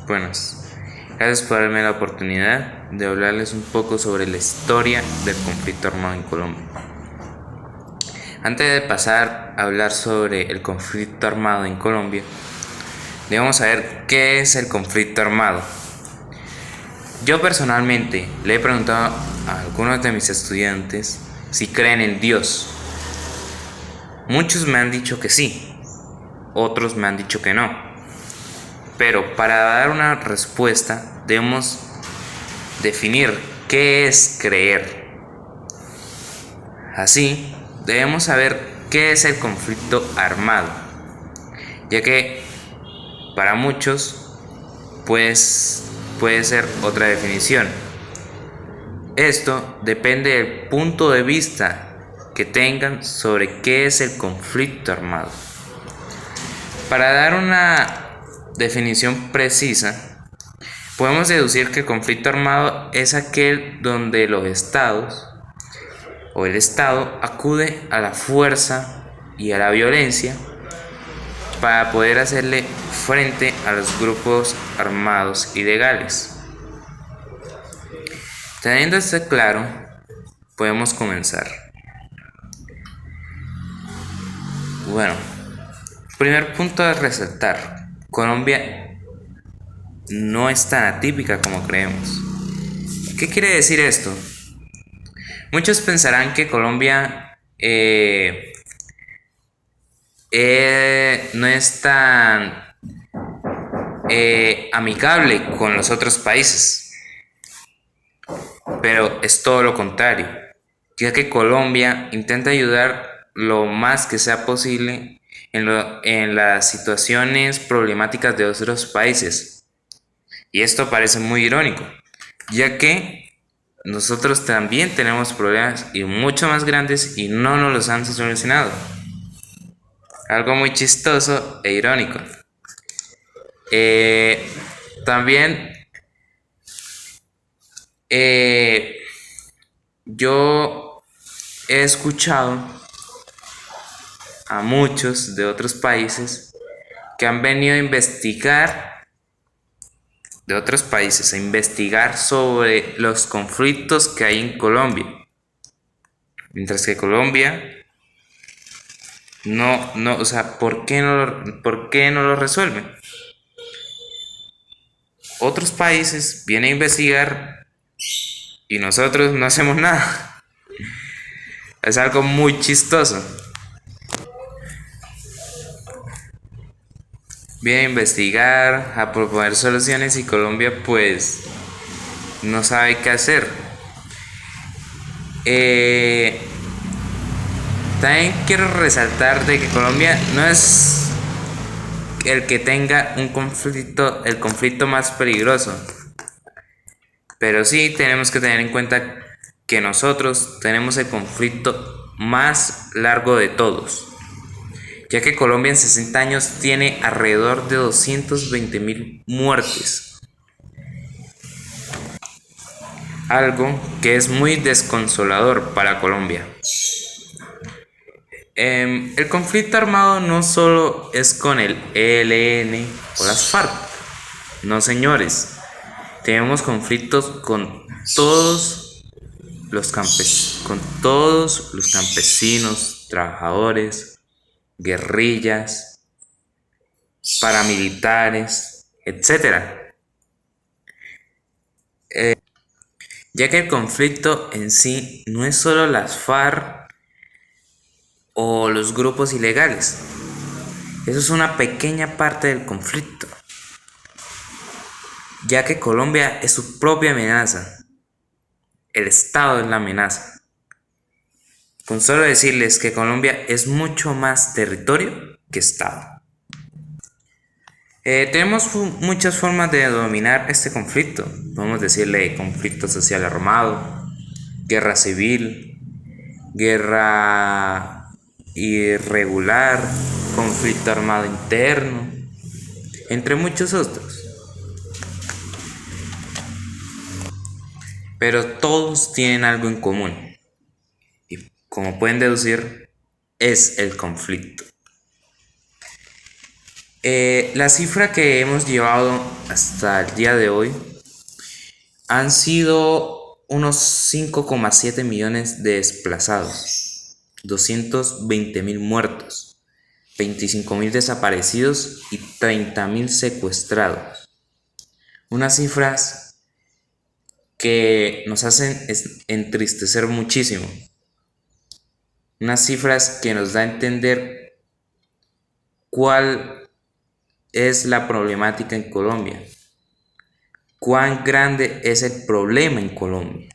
Buenas, gracias por darme la oportunidad de hablarles un poco sobre la historia del conflicto armado en Colombia. Antes de pasar a hablar sobre el conflicto armado en Colombia, debemos saber qué es el conflicto armado. Yo personalmente le he preguntado a algunos de mis estudiantes si creen en Dios. Muchos me han dicho que sí, otros me han dicho que no. Pero para dar una respuesta debemos definir qué es creer. Así, debemos saber qué es el conflicto armado, ya que para muchos pues puede ser otra definición. Esto depende del punto de vista que tengan sobre qué es el conflicto armado. Para dar una definición precisa, podemos deducir que el conflicto armado es aquel donde los estados o el Estado acude a la fuerza y a la violencia para poder hacerle frente a los grupos armados ilegales. Teniendo esto claro, podemos comenzar. Bueno, primer punto a resaltar: Colombia no es tan atípica como creemos. ¿Qué quiere decir esto? Muchos pensarán que Colombia no es tan amigable con los otros países, pero es todo lo contrario, ya que Colombia intenta ayudar lo más que sea posible en las situaciones problemáticas de otros países. Y esto parece muy irónico, ya que nosotros también tenemos problemas y mucho más grandes y no nos los han solucionado. Algo muy chistoso e irónico. También yo he escuchado a muchos de otros países que han venido a investigar sobre los conflictos que hay en Colombia, mientras que Colombia o sea, ¿por qué no lo resuelven? Otros países vienen a investigar y nosotros no hacemos nada. Es algo muy chistoso. Viene a investigar, a proponer soluciones y Colombia pues no sabe qué hacer. También quiero resaltar de que Colombia no es el que tenga el conflicto más peligroso, pero sí tenemos que tener en cuenta que nosotros tenemos el conflicto más largo de todos, ya que Colombia en 60 años tiene alrededor de 220.000 muertes, algo que es muy desconsolador para Colombia. El conflicto armado no solo es con el ELN o las FARC, no señores, tenemos conflictos con todos los campesinos, trabajadores, guerrillas, paramilitares, etc. Ya que el conflicto en sí no es solo las FARC o los grupos ilegales. Eso es una pequeña parte del conflicto, ya que Colombia es su propia amenaza. El Estado es la amenaza. Con solo decirles que Colombia es mucho más territorio que Estado. Tenemos muchas formas de dominar este conflicto. Podemos decirle conflicto social armado, guerra civil, guerra irregular, conflicto armado interno, entre muchos otros. Pero todos tienen algo en común, y como pueden deducir, es el conflicto. La cifra que hemos llevado hasta el día de hoy han sido unos 5,7 millones de desplazados, 220.000 muertos, 25.000 desaparecidos y 30.000 secuestrados. Unas cifras que nos hacen entristecer muchísimo. Unas cifras que nos da a entender cuál es la problemática en Colombia, cuán grande es el problema en Colombia.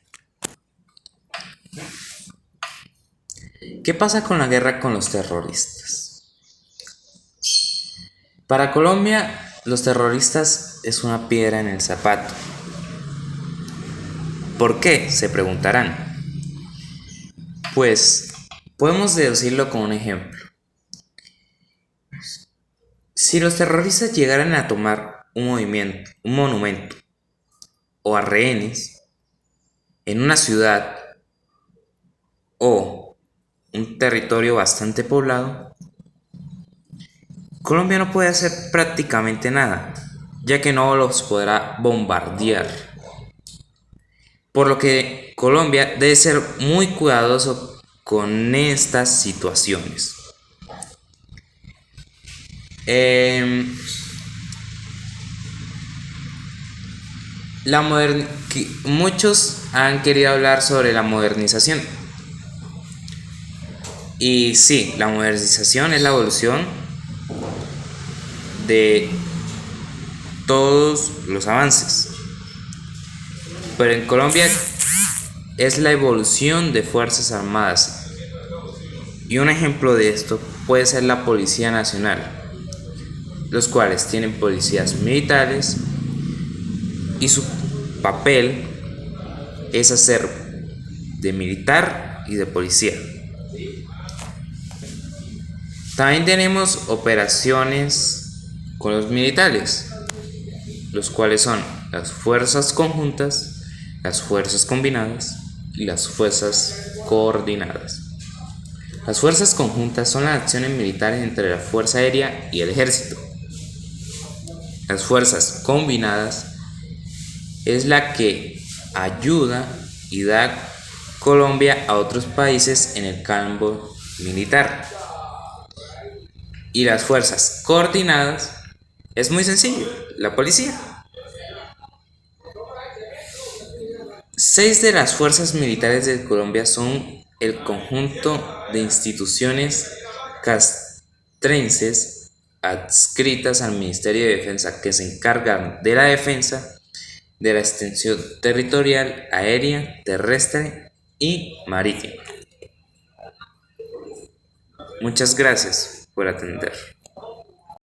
¿Qué pasa con la guerra con los terroristas? Para Colombia, los terroristas es una piedra en el zapato. ¿Por qué? Se preguntarán. Pues podemos deducirlo con un ejemplo. Si los terroristas llegaran a tomar un monumento o a rehenes en una ciudad o un territorio bastante poblado, Colombia no puede hacer prácticamente nada, ya que no los podrá bombardear. Por lo que Colombia debe ser muy cuidadoso con estas situaciones. Muchos han querido hablar sobre la modernización. Y sí, la modernización es la evolución de todos los avances. Pero en Colombia es la evolución de Fuerzas Armadas. Y un ejemplo de esto puede ser la Policía Nacional, los cuales tienen policías militares y su papel es hacer de militar y de policía. También tenemos operaciones con los militares, los cuales son las fuerzas conjuntas, las fuerzas combinadas y las fuerzas coordinadas. Las fuerzas conjuntas son las acciones militares entre la Fuerza Aérea y el Ejército. Las fuerzas combinadas es la que ayuda y da Colombia a otros países en el campo militar. Y las fuerzas coordinadas es muy sencillo, la policía. 6 de las fuerzas militares de Colombia son el conjunto de instituciones castrenses adscritas al Ministerio de Defensa que se encargan de la defensa de la extensión territorial, aérea, terrestre y marítima. Muchas gracias por atender.